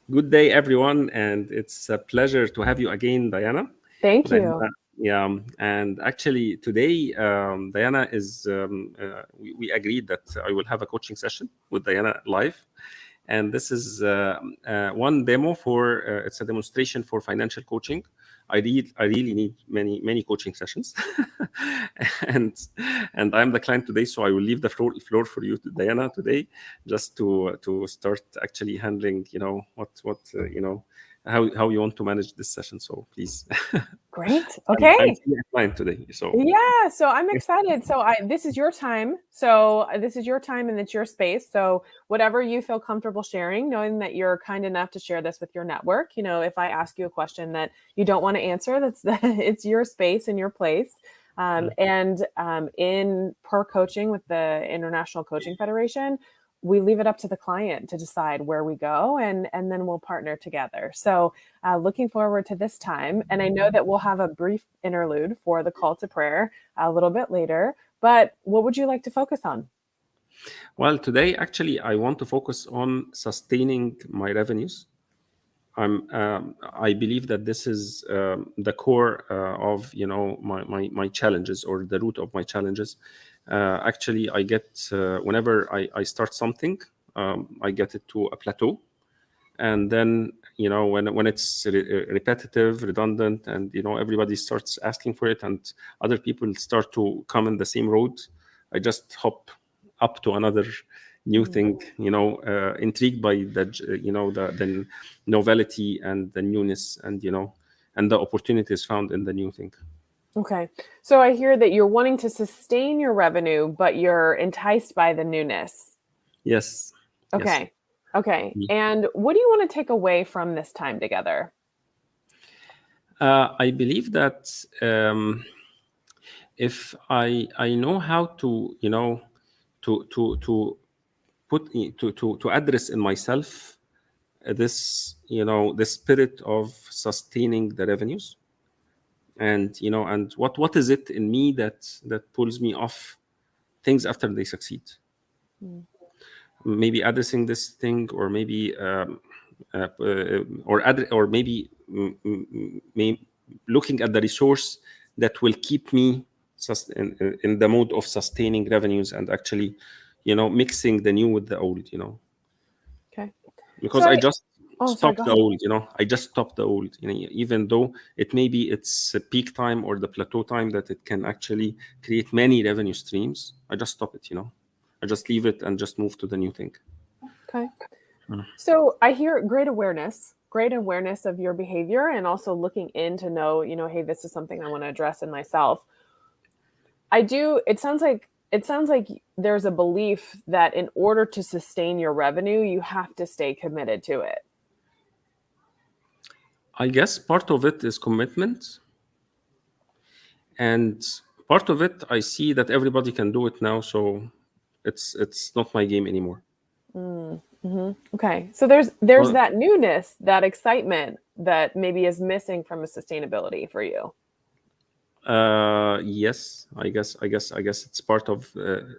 Good day, everyone, and it's a pleasure to have you again, Diana. Thank Diana, you. yeah, and actually today, Diana is. We agreed that I will have a coaching session with Diana live, and this is one demo for. It's a demonstration for financial coaching. I really need many coaching sessions, and and I'm the client today, so I will leave the floor for you, Diana, today, just to start actually handling, what how you want to manage this session. So please, Great. I'm Okay. still a client today, so Yeah, so I'm excited. So I this is your time. This is your time and it's your space. So whatever you feel comfortable sharing, knowing that you're kind enough to share this with your network. If I ask you a question that you don't want to answer, it's your space and your place. In per coaching with the International Coaching Federation, we leave it up to the client to decide where we go, and then we'll partner together. So looking forward to this time. And I know that we'll have a brief interlude for the call to prayer a little bit later. But what would you like to focus on? well, today actually I want to focus on sustaining my revenues. I believe that this is the core of my challenges, or the root of my challenges. Actually, I get whenever I start something, I get it to a plateau, and then when it's repetitive, redundant, and everybody starts asking for it, and other people start to come in the same road, I just hop up to another new Mm. thing, intrigued by the novelty and the newness, and the opportunities found in the new thing. Okay. So I hear that you're wanting to sustain your revenue, but you're enticed by the newness. Yes. Yes. Okay. Okay. And what do you want to take away from this time together? I believe that if I know how to to put to address in myself this the spirit of sustaining the revenues, and and what is it in me that pulls me off things after they succeed. Mm. Maybe addressing this thing, or maybe or maybe looking at the resource that will keep me in the mode of sustaining revenues, and actually mixing the new with the old, Okay. So because I just oh, sorry, stop go the ahead. old. I just stop the old. Even though it's a peak time or the plateau time that it can actually create many revenue streams, I just stop it. I just leave it and just move to the new thing. Okay. So I hear great awareness of your behavior, and also looking in to know, hey, this is something I want to address in myself. I do. It sounds like there's a belief that in order to sustain your revenue, you have to stay committed to it. I guess part of it is commitment, and part of it I see that everybody can do it now, so it's not my game anymore. Okay. So there's Well, that newness, that excitement that maybe is missing from a sustainability for you. yes, I guess it's part of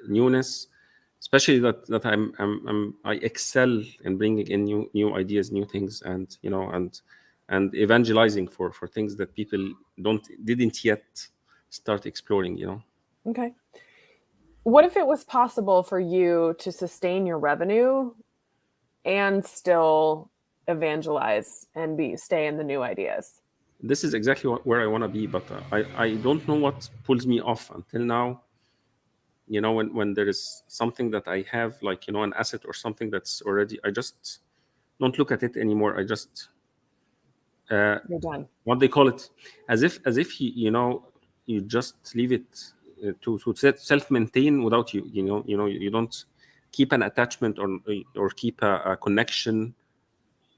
newness, especially that I excel in bringing in new ideas, new things, and and evangelizing for things that people didn't yet start exploring. Okay. What if it was possible for you to sustain your revenue and still evangelize and be stay in the new ideas? This is exactly where I want to be, but I don't know what pulls me off until now. When there is something that I have, like an asset or something that's already, I just don't look at it anymore. I just You're done. what they call it, as if you just leave it to self maintain without you don't keep an attachment, or keep a connection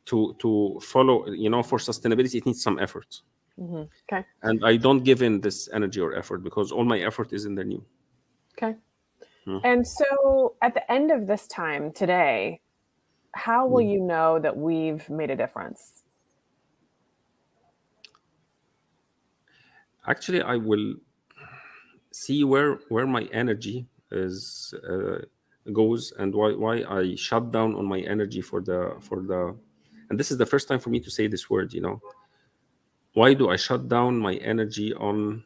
to follow. For sustainability, it needs some effort, Okay. and I don't give in this energy or effort, because all my effort is in the new. Okay. And so at the end of this time today, how will Mm. you know that we've made a difference? Actually, I will see where my energy is goes, and why I shut down on my energy for the and this is the first time for me to say this word, why do I shut down my energy on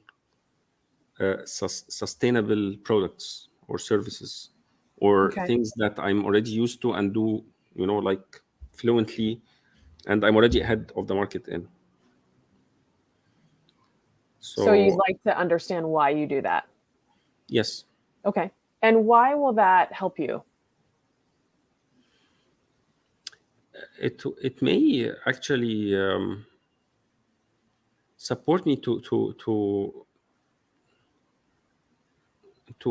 sustainable products or services or Okay. things that I'm already used to and do, like fluently, and I'm already ahead of the market in. So you'd So like to understand why you do that. yes, Okay. And why will that help you? it may actually support me to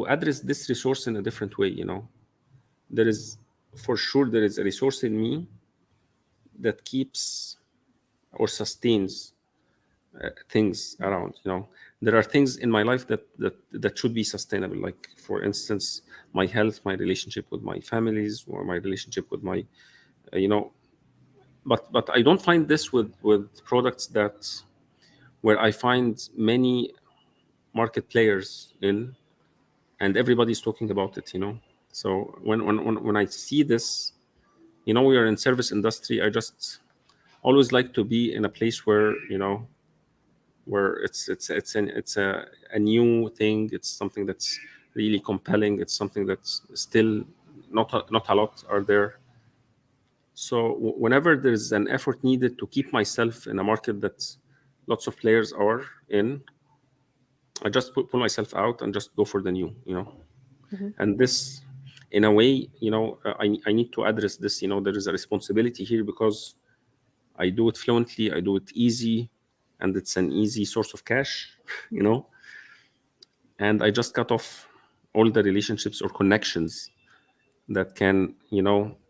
address this resource in a different way. There is, for sure, there is a resource in me that keeps or sustains things around. There are things in my life that should be sustainable, like for instance my health, my relationship with my families, or my relationship with my you know but I don't find this with products that where I find many market players in, and everybody's talking about it. So when I see this, we are in service industry. I just always like to be in a place where where it's a new thing. It's something that's really compelling. It's something that's still not a lot are there. So whenever there's an effort needed to keep myself in a market that lots of players are in, I just pull myself out and just go for the new. Mm-hmm. And this, in a way, I need to address this. There is a responsibility here because I do it fluently, I do it easy, and it's an easy source of cash. And I just cut off all the relationships or connections that can,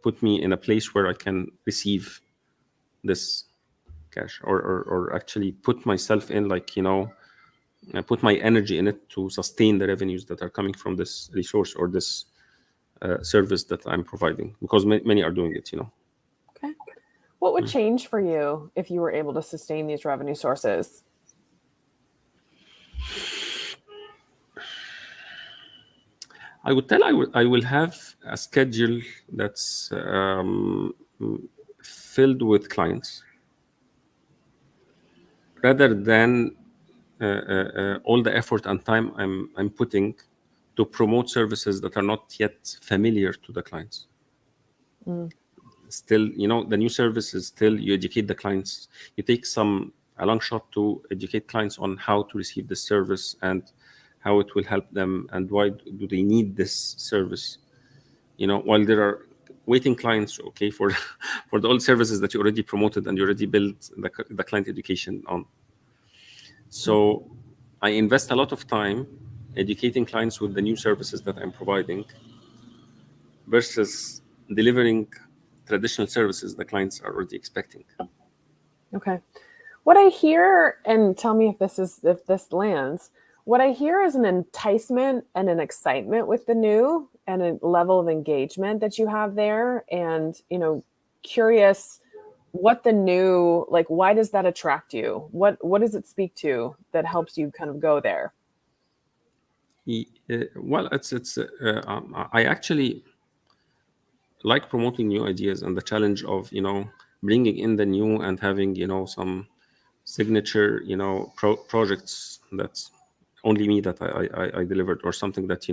put me in a place where I can receive this cash, or actually put myself in, like, put my energy in it to sustain the revenues that are coming from this resource or this service that I'm providing, because many are doing it. Okay. What would change for you if you were able to sustain these revenue sources? I would tell I will have a schedule that's filled with clients, rather than all the effort and time I'm putting to promote services that are not yet familiar to the clients. Mm. Still, the new service is still, you educate the clients, you take a long shot to educate clients on how to receive the service and how it will help them and why do they need this service. While there are waiting clients, okay, for for the old services that you already promoted and you already built the client education on. So I invest a lot of time educating clients with the new services that I'm providing versus delivering traditional services the clients are already expecting. Okay. What I hear, and tell me if this lands, what I hear is an enticement and an excitement with the new and a level of engagement that you have there. And, curious what the new, like, why does that attract you? What does it speak to that helps you kind of go there? Well, I actually like promoting new ideas and the challenge of bringing in the new and having some signature projects that's only me that I delivered, or something that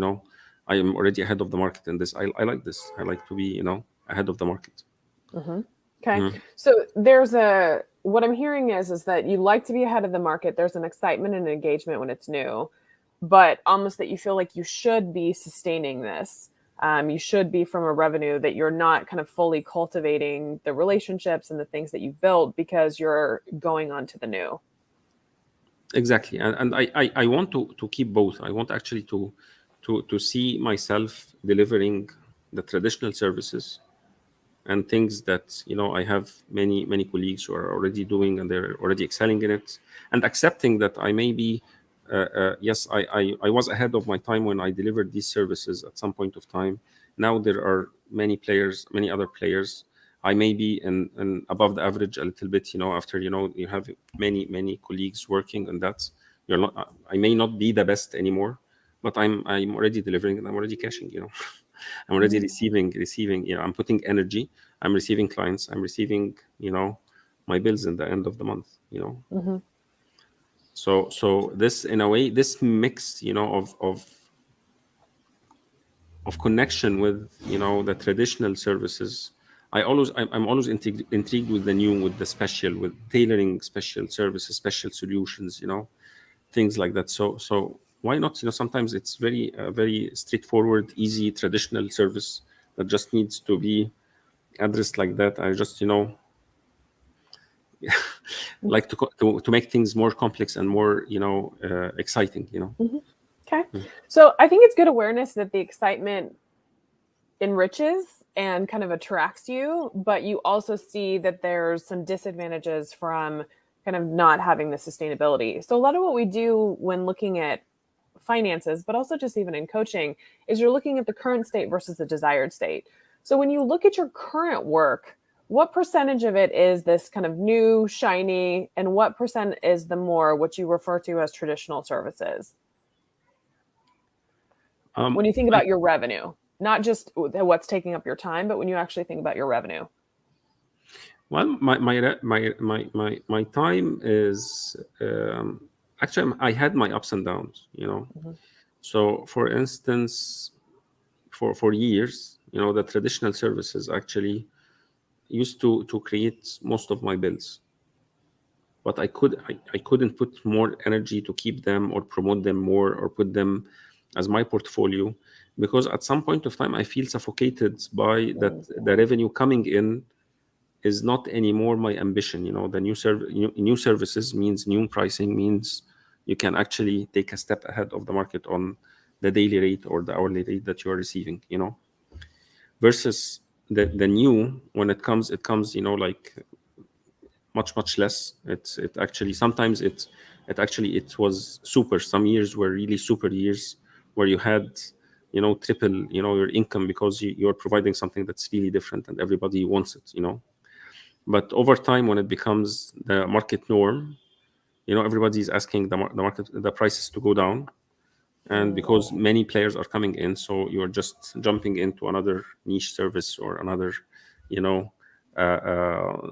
I am already ahead of the market in this. I like this. I like to be ahead of the market. Mm-hmm. Okay. Mhm. So what I'm hearing is that you like to be ahead of the market. There's an excitement and engagement when it's new, but almost that you feel like you should be sustaining this. You should be from a revenue that you're not kind of fully cultivating the relationships and the things that you've built because you're going on to the new. Exactly, and I want to keep both. I want actually to see myself delivering the traditional services and things that I have many colleagues who are already doing and they're already excelling in it, and accepting that I may be yes, I was ahead of my time when I delivered these services at some point of time. Now there are many other players. I may be in above the average a little bit, after you have many colleagues working, and that's you're not. I may not be the best anymore, but I'm already delivering and I'm already cashing. I'm already Mhm. receiving. I'm putting energy. I'm receiving clients, I'm receiving, my bills in the end of the month. Mm-hmm. So this, in a way, this mix, of connection with, the traditional services. I'm always intrigued with the new, with the special, with tailoring special services, special solutions, things like that. So why not? Sometimes it's very straightforward, easy, traditional service that just needs to be addressed like that. I just, like to make things more complex and more, exciting. Mm-hmm. Okay. So I think it's good awareness that the excitement enriches and kind of attracts you, but you also see that there's some disadvantages from kind of not having the sustainability. So a lot of what we do when looking at finances, but also just even in coaching, is you're looking at the current state versus the desired state. So when you look at your current work, what percentage of it is this kind of new, shiny, and what percent is the more what you refer to as traditional services? When you think about your revenue, not just what's taking up your time, but when you actually think about your revenue. Well, my time is, actually, I had my ups and downs. Mm-hmm. So, for instance, for years, the traditional services actually used to create most of my bills, but I couldn't put more energy to keep them or promote them more or put them as my portfolio, because at some point of time I feel suffocated by that. The revenue coming in is not anymore my ambition. The new services means new pricing, means you can actually take a step ahead of the market on the daily rate or the hourly rate that you're receiving. Versus the new, when it comes like much less. It actually, sometimes it was super. Some years were really super years where you had, triple, your income, because you're providing something that's really different and everybody wants it. But over time, when it becomes the market norm, everybody's asking the prices to go down, and because many players are coming in, so you're just jumping into another niche service or another,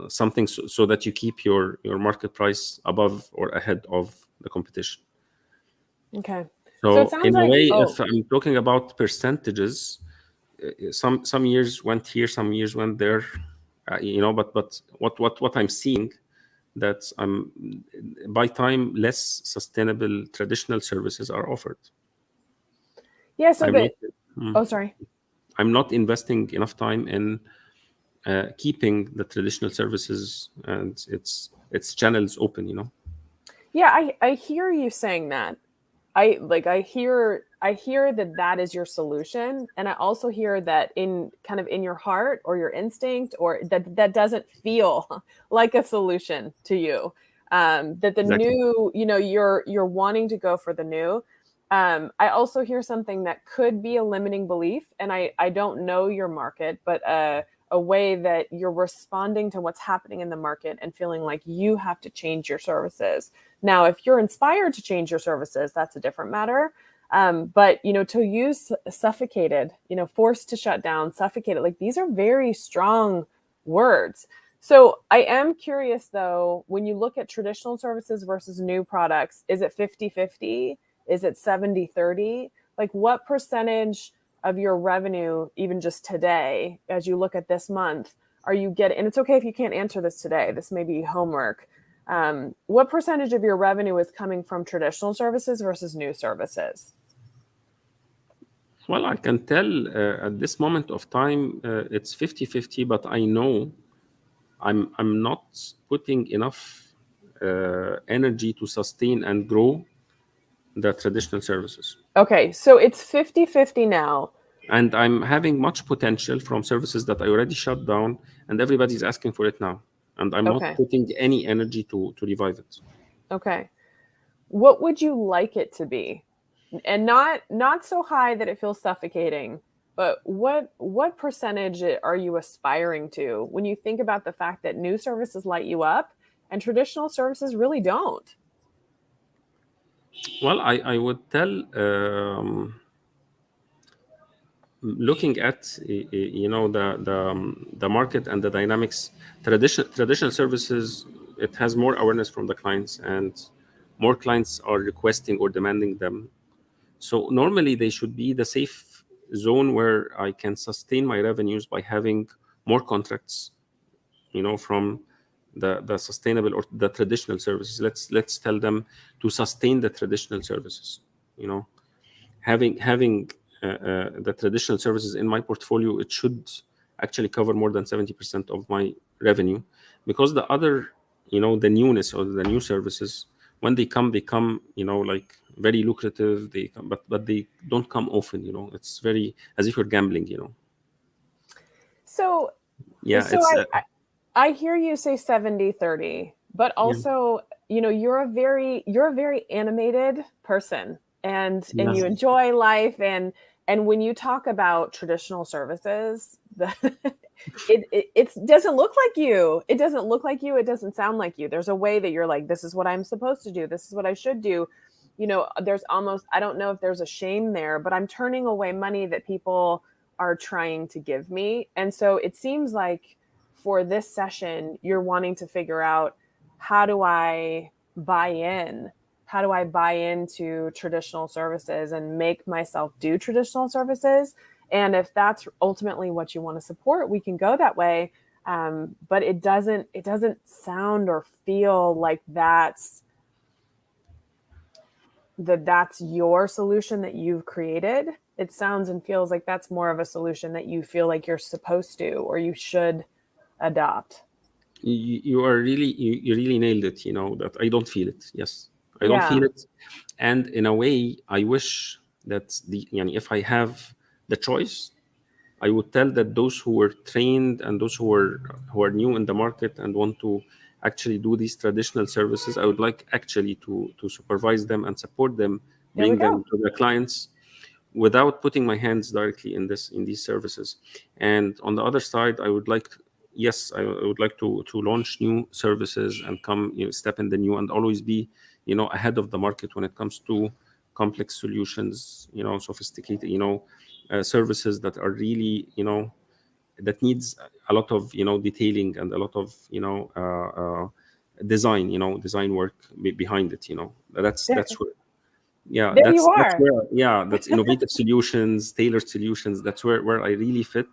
something, so that you keep your market price above or ahead of the competition. Okay. So it So sounds in a like, way, if I'm talking about percentages, some years went here, some years went there, but what I'm seeing, that by time, less sustainable traditional services are offered. yeah, so I'm not that, oh, sorry. I'm not investing enough time in keeping the traditional services and its channels open. Yeah, I hear you saying that. I hear that is your solution, and I also hear that in kind of in your heart or your instinct, or that doesn't feel like a solution to you. That the Exactly. new, you're wanting to go for the new. I also hear something that could be a limiting belief, and I don't know your market, but a way that you're responding to what's happening in the market and feeling like you have to change your services. Now, if you're inspired to change your services, that's a different matter. But to use suffocated, forced to shut down, suffocated, like these are very strong words. So I am curious though, when you look at traditional services versus new products, is it 50-50? Is it 70-30? Like what percentage of your revenue, even just today, as you look at this month, are you getting, and it's okay if you can't answer this today, this may be homework. What percentage of your revenue is coming from traditional services versus new services? Well, I can tell at this moment of time, it's 50-50, but I know I'm not putting enough energy to sustain and grow the traditional services. Okay, so it's 50-50 now. And I'm having much potential from services that I already shut down, and everybody's asking for it now. And I'm not Okay. putting any energy to revive it. Okay. What would you like it to be? And not so high that it feels suffocating, but what percentage are you aspiring to when you think about the fact that new services light you up and traditional services really don't? Well, I would tell, looking at the market and the dynamics, traditional services, it has more awareness from the clients, and more clients are requesting or demanding them. So normally they should be the safe zone where I can sustain my revenues by having more contracts, from the sustainable or the traditional services. Let's tell them to sustain the traditional services. Having the traditional services in my portfolio, it should actually cover more than 70% of my revenue, because the other, the newness or the new services, when they come, like very lucrative. They come, but they don't come often. It's very as if you're gambling. So, Yeah, so it's I hear you say 70-30, but yeah, also, you're a very animated person, and yeah, you enjoy life, and when you talk about traditional services, it doesn't look like you. It doesn't look like you. It doesn't sound like you. There's a way that you're like, this is what I'm supposed to do. This is what I should do. There's almost, I don't know if there's a shame there, but I'm turning away money that people are trying to give me. And so it seems like for this session, you're wanting to figure out, how do I buy in? How do I buy into traditional services and make myself do traditional services? And if that's ultimately what you want to support, we can go that way. But it doesn't sound or feel like that's your solution that you've created. It sounds and feels like that's more of a solution that you feel like you're supposed to or you should adopt. you are really, you really nailed it. That I don't feel it. Yes, I don't Yeah, feel it. And in a way, I wish that if I have the choice, I would tell that those who were trained and those who are new in the market and want to actually do these traditional services, I would like actually to supervise them and support them, there we bring them go. to the clients without putting my hands directly in these services. And on the other side, I would like, yes, I would like to launch new services and come, step in the new, and always be, ahead of the market when it comes to complex solutions, sophisticated, services that are really, that needs a lot of, detailing and a lot of, design work behind it. that's There, that's where, yeah, there you that's are. where, yeah, that's innovative solutions, tailored solutions. That's where I really fit,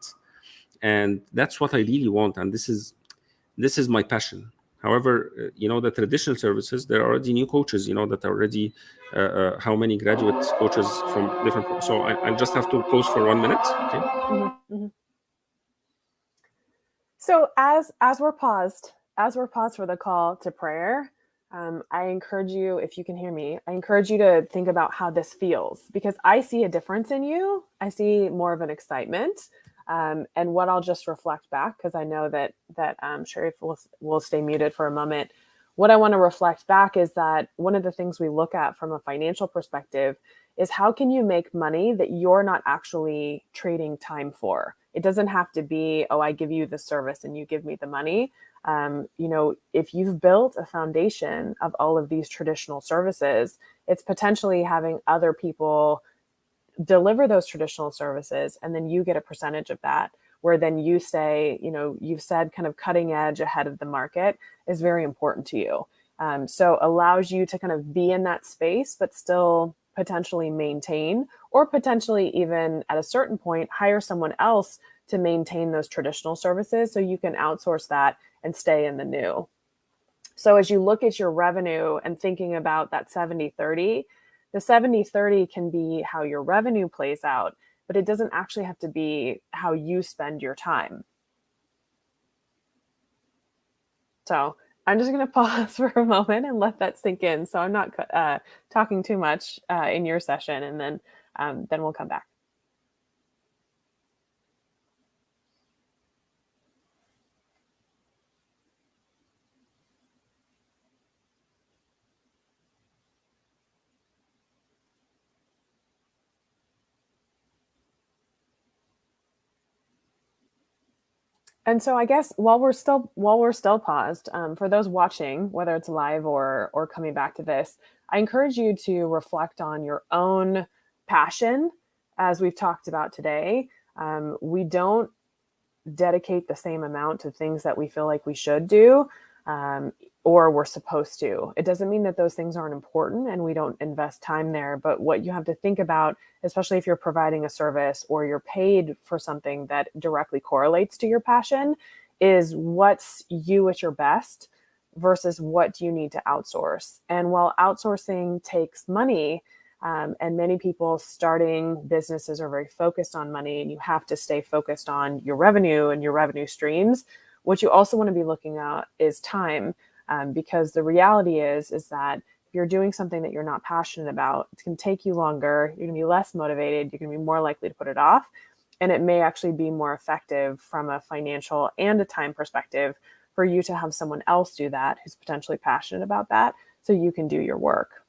and that's what I really want. And this is my passion. However, the traditional services, there are already new coaches, that are already, how many graduate coaches from different. So I'll just have to pause for 1 minute. Okay. Mhm, mhm. So as we're paused for the call to prayer, I encourage you, if you can hear me, I encourage you to think about how this feels, because I see a difference in you. I see more of an excitement, and what I'll just reflect back, because I know that Sharif will stay muted for a moment. What I want to reflect back is that one of the things we look at from a financial perspective is, how can you make money that you're not actually trading time for? It doesn't have to be, oh, I give you the service and you give me the money. If you've built a foundation of all of these traditional services, it's potentially having other people deliver those traditional services, and then you get a percentage of that, where then you say, you've said kind of cutting edge ahead of the market is very important to you. So allows you to kind of be in that space, but still potentially maintain, or potentially even at a certain point hire someone else to maintain those traditional services, so you can outsource that and stay in the new. So as you look at your revenue and thinking about that 70-30, the 70-30 can be how your revenue plays out, but it doesn't actually have to be how you spend your time. So I'm just going to pause for a moment and let that sink in. So I'm not talking too much in your session, and then we'll come back. And so I guess while we're still paused, for those watching, whether it's live or coming back to this, I encourage you to reflect on your own passion as we've talked about today, we don't dedicate the same amount to things that we feel like we should do, or we're supposed to. It doesn't mean that those things aren't important and we don't invest time there. But what you have to think about, especially if you're providing a service or you're paid for something that directly correlates to your passion, is what's you at your best versus what do you need to outsource. And while outsourcing takes money, and many people starting businesses are very focused on money, and you have to stay focused on your revenue and your revenue streams. What you also want to be looking at is time, because the reality is that if you're doing something that you're not passionate about, it's going to take you longer. You're going to be less motivated. You're going to be more likely to put it off. And it may actually be more effective from a financial and a time perspective for you to have someone else do that who's potentially passionate about that, so you can do your work.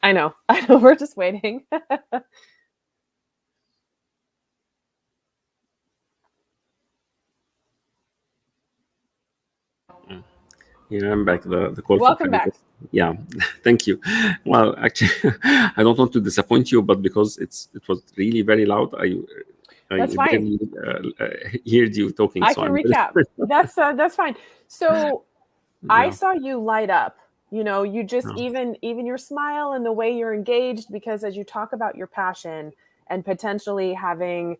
I know, we're just waiting. Yeah, I'm back. The call Welcome for back. Yeah, thank you. Well, actually, I don't want to disappoint you, but because it was really very loud, I That's fine. barely heard you talking. I So can I'm very recap. sorry. That's fine. So I Yeah. saw you light up. You just Yeah. even your smile and the way you're engaged, because as you talk about your passion and potentially having,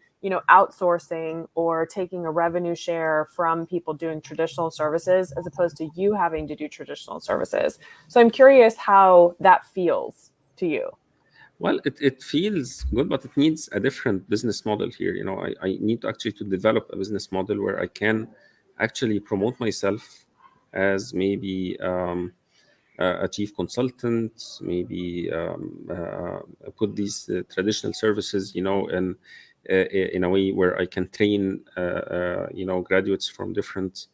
outsourcing or taking a revenue share from people doing traditional services as opposed to you having to do traditional services. So I'm curious how that feels to you. Well, it feels good, but it needs a different business model here. I need actually to develop a business model where I can actually promote myself as maybe a chief consultant, maybe put these traditional services, in a way where I can train, graduates from different,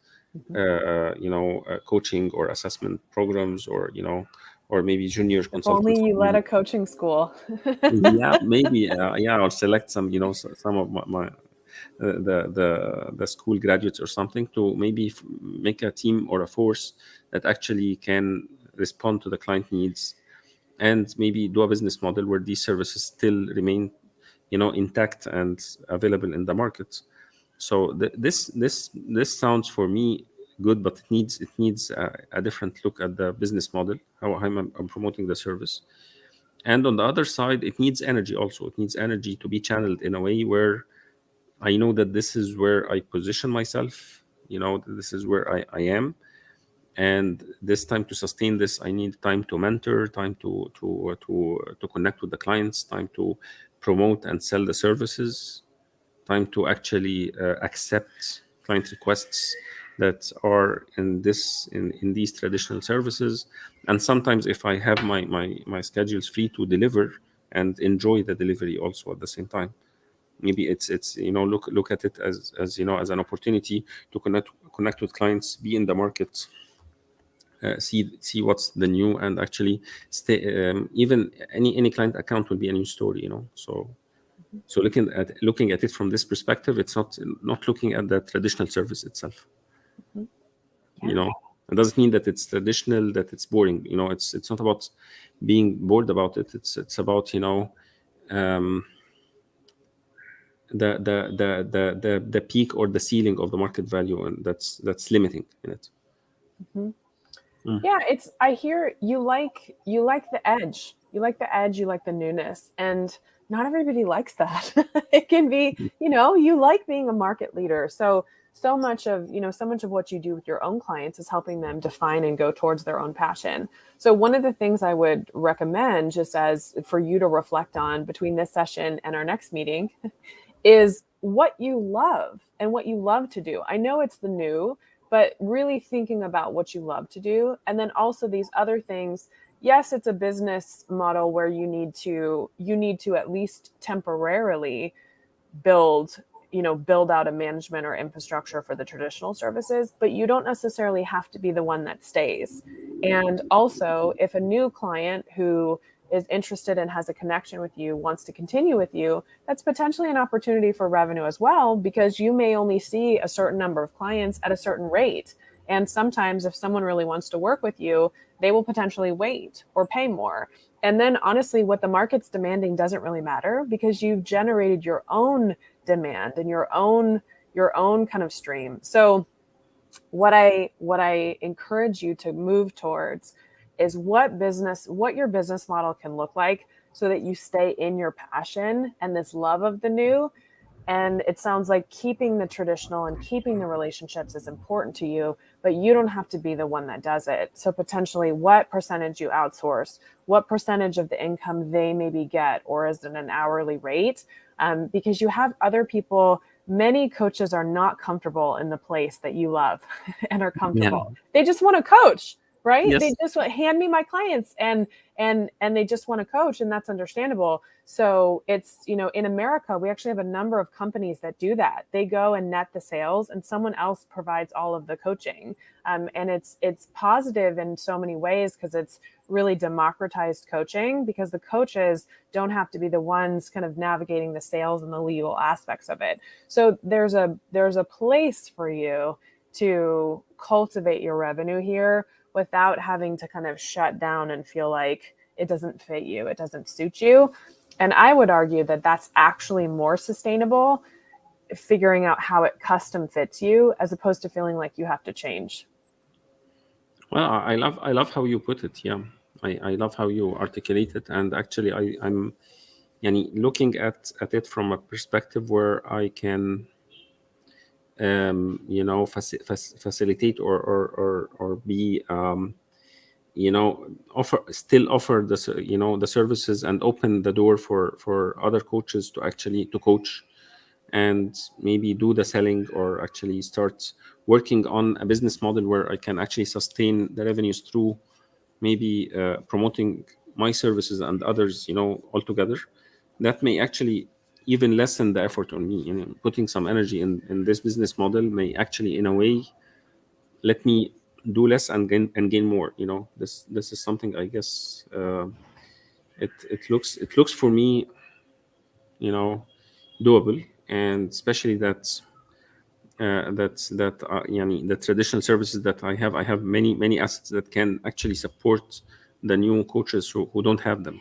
Mm-hmm. coaching or assessment programs, or maybe junior If only consultants. you led a coaching school. Yeah, maybe. Yeah, or select some, some of my the school graduates or something, to maybe make a team or a force that actually can respond to the client needs, and maybe do a business model where these services still remain, intact and available in the market. So this sounds for me good, but it needs a different look at the business model, how I'm promoting the service. And on the other side, it needs energy also. It needs energy to be channeled in a way where I know that this is where I position myself, that this is where I am. And this time, to sustain this, I need time to mentor, time to connect with the clients, time to promote and sell the services, time to actually accept client requests that are in these traditional services. And sometimes, if I have my schedules free, to deliver and enjoy the delivery also at the same time. Maybe it's look at it as as an opportunity to connect with clients, be in the market, see what's the new, and actually stay. Even any client account will be a new story, so looking at it from this perspective, it's not looking at the traditional service itself. Mm-hmm. You Yeah. know, it doesn't mean that it's traditional, that it's boring. It's not about being bored about it. It's about um, the peak or the ceiling of the market value, and that's limiting in it. Mm-hmm. Mm. Yeah, I hear you like the edge. You like the edge, you like the newness. And not everybody likes that. It can be, you like being a market leader. So much of what you do with your own clients is helping them define and go towards their own passion. So one of the things I would recommend, just as for you to reflect on between this session and our next meeting, is what you love and what you love to do. I know it's the new, but really thinking about what you love to do. And then also these other things. Yes, it's a business model where you need to at least temporarily build build out a management or infrastructure for the traditional services, but you don't necessarily have to be the one that stays. And also, if a new client who is interested and has a connection with you wants to continue with you, that's potentially an opportunity for revenue as well, because you may only see a certain number of clients at a certain rate. And sometimes if someone really wants to work with you, they will potentially wait or pay more. And then honestly, what the market's demanding doesn't really matter, because you've generated your own demand and your own kind of stream. So what I encourage you to move towards is what your business model can look like, so that you stay in your passion and this love of the new. And it sounds like keeping the traditional and keeping the relationships is important to you, but you don't have to be the one that does it. So potentially what percentage you outsource, what percentage of the income they maybe get, or is it an hourly rate? Because you have other people. Many coaches are not comfortable in the place that you love and are Yeah. comfortable. They just want to coach, right? They Yes. just want, hand me my clients, and they just want to coach, and that's understandable. So it's, in America, we actually have a number of companies that do that. They go and net the sales, and someone else provides all of the coaching. And it's positive in so many ways, because it's really democratized coaching, because the coaches don't have to be the ones kind of navigating the sales and the legal aspects of it. So there's a place for you to cultivate your revenue here without having to kind of shut down and feel like it doesn't fit you, it doesn't suit you. And I would argue that that's actually more sustainable, figuring out how it custom fits you, as opposed to feeling like you have to change. Well, I love how you put it. Yeah, I love how you articulate it. And actually, I'm yani, looking at it from a perspective where I can, facilitate or be, offer the services, and open the door for other coaches to actually to coach, and maybe do the selling, or actually start working on a business model where I can actually sustain the revenues through maybe promoting my services and others, altogether. That may actually even lessen the effort on me. Putting some energy in this business model may actually, in a way, let me do less and gain more. This is something, I guess, it looks for me, you know, doable. And especially the traditional services that I have many assets that can actually support the new coaches who don't have them.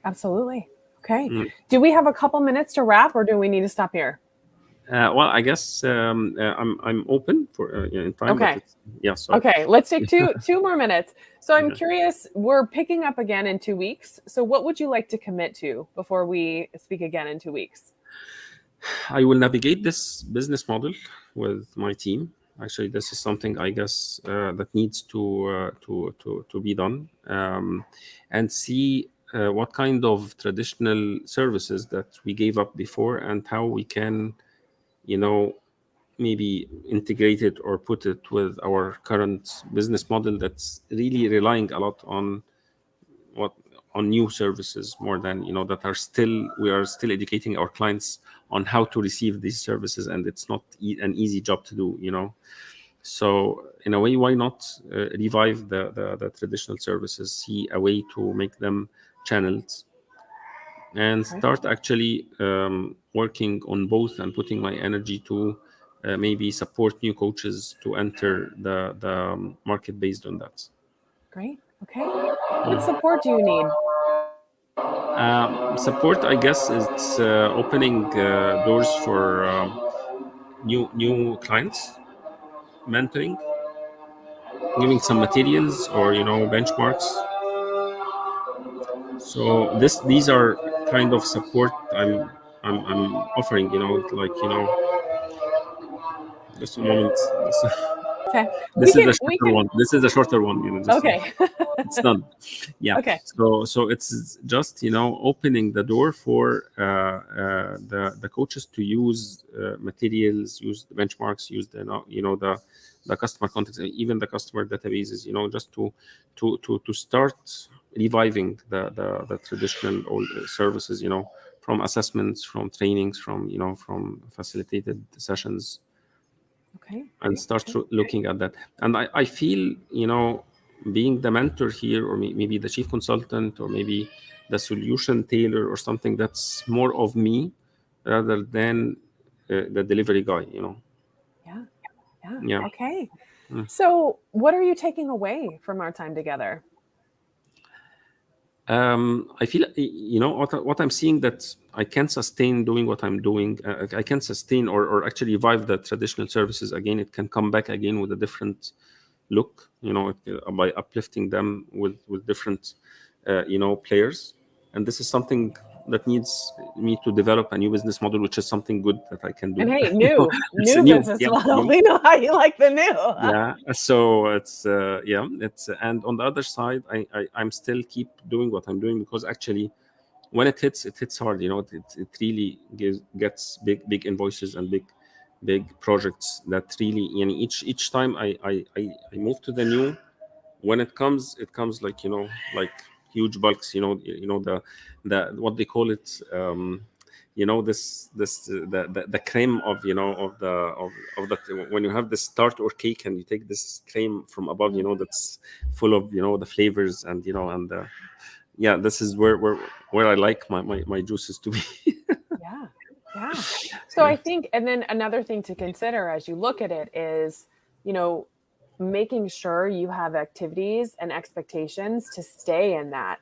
Absolutely. Okay. Mm. Do we have a couple minutes to wrap, or do we need to stop here? Well, I guess I'm open for in time, but Okay. it's yeah. So Okay, let's take two more minutes. So I'm curious, we're picking up again in 2 weeks. So what would you like to commit to before we speak again in 2 weeks? I will navigate this business model with my team. Actually, this is something, I guess, that needs to be done, and see what kind of traditional services that we gave up before, and how we can, you know, maybe integrate it or put it with our current business model that's really relying a lot what on new services, more than, that are still we are still educating our clients on how to receive these services, and it's not an easy job to do. So in a way, why not revive the traditional services, see a way to make them channeled, and Okay. start actually working on both, and putting my energy to maybe support new coaches to enter the market based on that. Great. Okay. What support do you need? Support, I guess, it's opening doors for new clients, mentoring, giving some materials, or benchmarks. So these are kind of support I'm offering. Like, just a moment. This, Okay. We this is can the we shorter can one. This is the shorter one. Just Okay. it's done. Yeah. Okay. So it's just opening the door for the coaches to use materials, use the benchmarks, use the customer context, even the customer databases. Just to start reviving the traditional old services. From assessments, from trainings, from facilitated sessions, Okay. and start Okay. looking at that. And I feel, being the mentor here, or maybe the chief consultant, or maybe the solution tailor, or something that's more of me rather than the delivery guy. Yeah. Yeah. Yeah. Okay. So what are you taking away from our time together? I feel, what I'm seeing, that I can sustain doing what I'm doing. I can sustain or actually revive the traditional services again. It can come back again with a different look, by uplifting them with different, players. And this is something that needs me to develop a new business model, which is something good that I can And do. hey, It's a new new, business yeah, model. We know how you like the new. yeah. So it's and on the other side, I'm still keep doing what I'm doing, because actually when it hits hard. It really gets big invoices and big projects that really, each time I move to the new. When it comes like, like huge bulks. The what they call it, this the cream of, of that, when you have the start or cake, and you take this cream from above, that's full of, the flavors, and, yeah, this is where I like my juices to be. Yeah. Yeah. So Yeah. I think, and then another thing to consider as you look at it is, you know, making sure you have activities and expectations to stay in that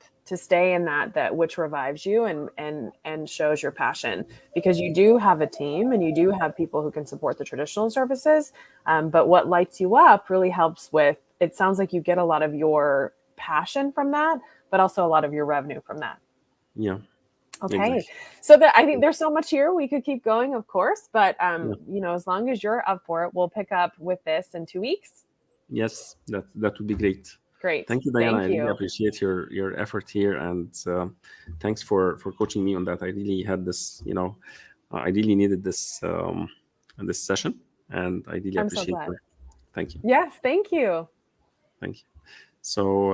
which revives you and shows your passion, because you do have a team and you do have people who can support the traditional services. But what lights you up really helps with, it sounds like you get a lot of your passion from that, but also a lot of your revenue from that. Yeah, Okay. exactly. So that, I think there's so much here. We could keep going, of course, but Yeah. as long as you're up for it, we'll pick up with this in 2 weeks. Yes, that would be great. Great. Thank you, Diana. I Thank really you. appreciate your effort here, and thanks for coaching me on that. I really had this, I really needed this session, and I really I'm so appreciate glad. it. Thank you, Yes. Thank you. thank you. So,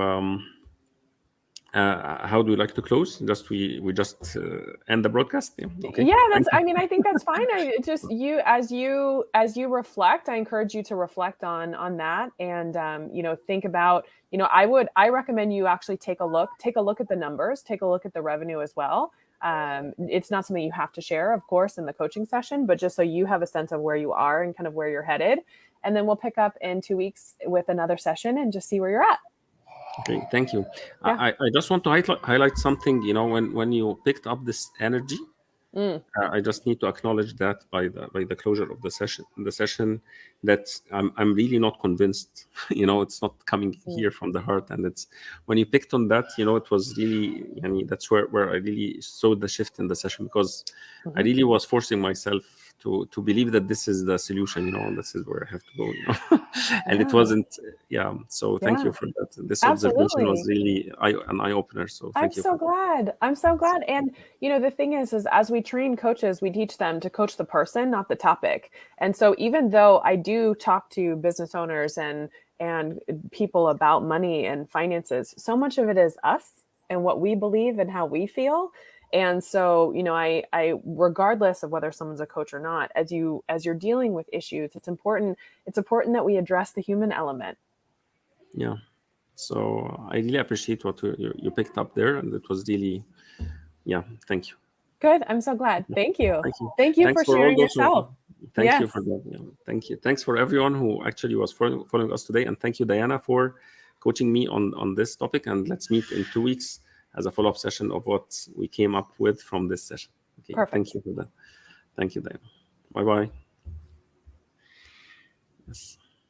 how do you like to close? Just we just end the broadcast. Yeah. Okay. Yeah, Thank you. I think that's fine. I just, as you reflect, I encourage you to reflect on that, and think about, I recommend you actually take a look at the numbers, take a look at the revenue as well. It's not something you have to share, of course, in the coaching session, but just so you have a sense of where you are and kind of where you're headed. And then we'll pick up in 2 weeks with another session and just see where you're at. Okay, thank you. Yeah. I just want to highlight something. When you picked up this energy, Mm. I just need to acknowledge that by the closure of the session, that I'm really not convinced. It's not coming Mm. here from the heart, and it's when you picked on that. It was really. I mean, that's where I really saw the shift in the session, because I Mhm. really was forcing myself to believe that this is the solution. And this is where I have to go. And it Yeah. wasn't. Yeah. So thank you Yeah. for that. This observation was Absolutely. really an eye opener. So I'm thank you for so that. glad. I'm so glad. And the thing is as we train coaches, we teach them to coach the person, not the topic. And so even though I do talk to business owners and people about money and finances, so much of it is us and what we believe and how we feel. And so, I regardless of whether someone's a coach or not, as you're dealing with issues, it's important that we address the human element. Yeah. So I really appreciate what you picked up there, and it was really, yeah. Thank you, Good. I'm so glad. Thank you. thank you, Thank you thanks for for all sharing those yourself. who. Thank you for Yes. that. Yeah. Thank you. Thanks for everyone who actually was following us today, and thank you, Diana, for coaching me on this topic. And let's meet in 2 weeks as a follow-up session of what we came up with from this session. Okay. Thank Perfect. you for that. Thank you, Diana. Bye bye. Yes.